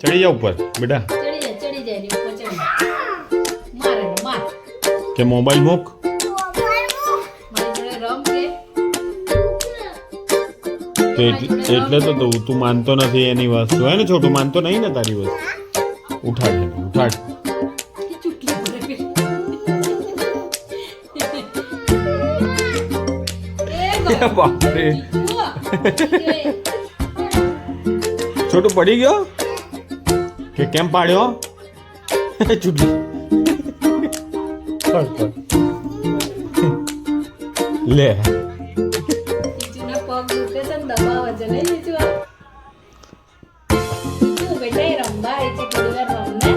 ચડી જા ઉપર બેટા ચડી જાય ને ઉપર ચડી માર માર કે મોબાઈલ મૂક મારી જોડે રમ કે એટલે તો તું માનતો નથી એની વસ્તુ હે ને છોટું માનતો નહીં ને તારી વસ્તુ ઉઠાડ ઉઠાડ બાપરે છોટું પડી ગયો કે કેમ પાડ્યો ચૂંટણી લે પગ દુખે છે ને દબાવે છે લઈ લીધું તું બેટા એ રમવા આવી છે થોડી વાર રમને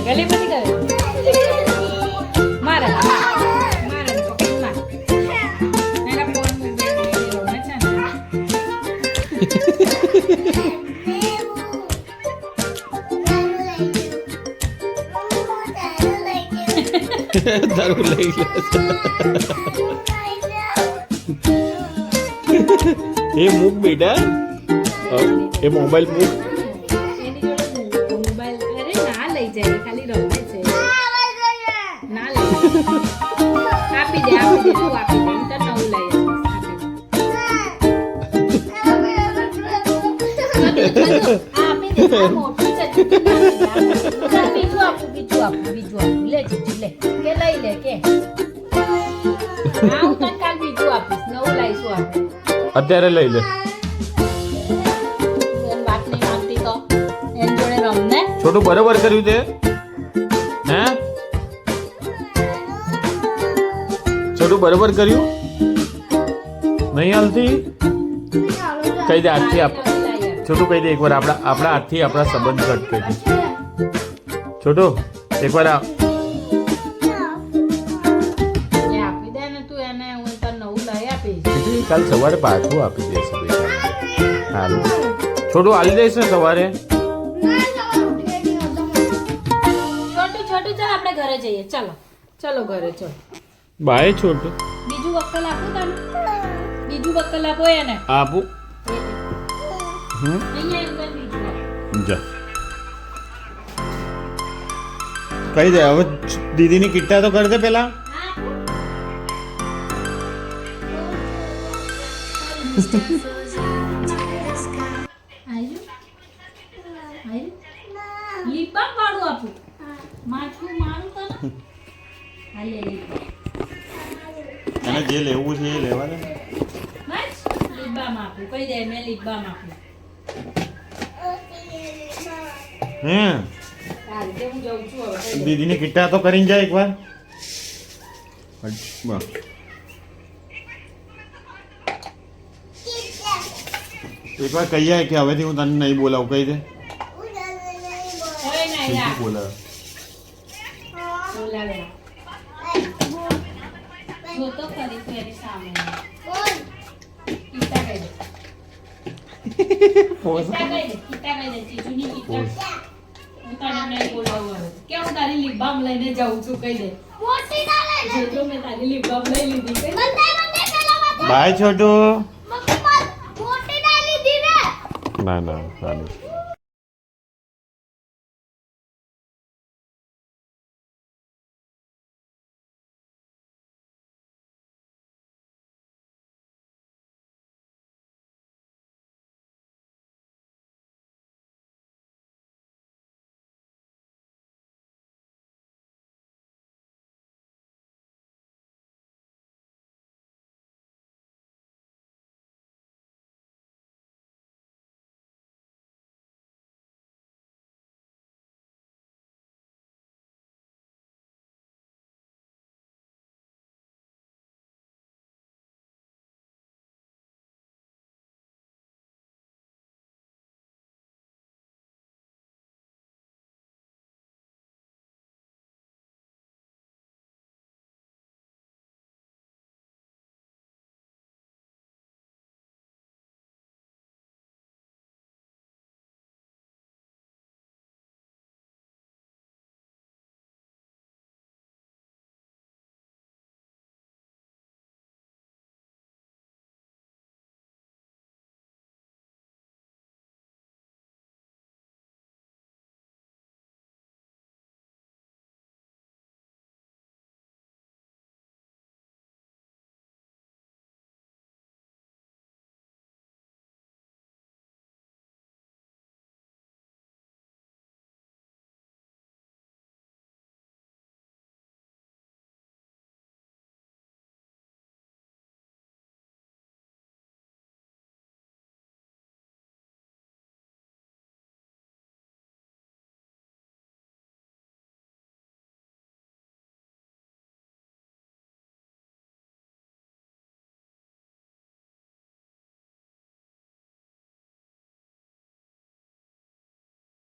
ગલી પછી કરે મારે મારે પકડ માર એના ફોન રોમે છે ને દારૂ લઈ લે એ મૂક બેટા એ મોબાઈલ મૂક ખાલી રમે છે ના લઈ આપી દે તું આપી દે તો નવું લઈ આપી દે મોટું છે બીજું આપું લે જીજુ લે કે લઈ લે કે હું તને કાલ બીજું આપીશ નવું લઈશું આપણે અત્યારે લઈ લે વાત નહીં માંગતી તો એની જોડે રમને છોટું બરોબર કર્યું તે હે છોટું બરોબર કર્યું નહીં હાલતી કહી દે આજથી છોટું કહી દે એકવાર આપણા હાથથી આપણા સંબંધ કટ કરી દે છોટું એકવાર આપી દે ને તું એને હું તને નવું લઈ આપીશ કાલ સવારે પાછું આપી દેશે હાલ છોટું હાલી દઈશ ને સવારે છોટું ચાલ આપણે ઘરે જઈએ ચલો ઘરે ચલો બાય છોટું બીજું વક્કલ આપું તને બીજું વક્કલ આપો એને આપું અહીંયા અંદર બીજું જા કહી દે હવે દીદીની કિટ્ટા તો કરી દે પેલા લીપા વાળું આપું માથું મારું તો હાલે લે અને જે લેવું છે એ લેવા દે બસ લીબામાં આપું કહી દે મેં લીબામાં આપું હે આ રીતે હું જાઉં છું હવે દીદીની કિટ્ટા તો કરીને જાય એકવાર એકવાર કહી જાય કે હવેથી હું તને નહીં બોલાવું કહી દે બોલાવ બોલાવે જો તો ખરી ફેરી સામે કિટ્ટા કહી દે કિટ્ટા કહી દે ચીજુની કિટ્ટા હું તને નહીં બોલાવું હવે કે હું તારી લીબામ લઈને જાઉં છું કહી દે જો મેં તારી લીબામ લઈ લીધી કહી દે બાય છોટું ના ચાલે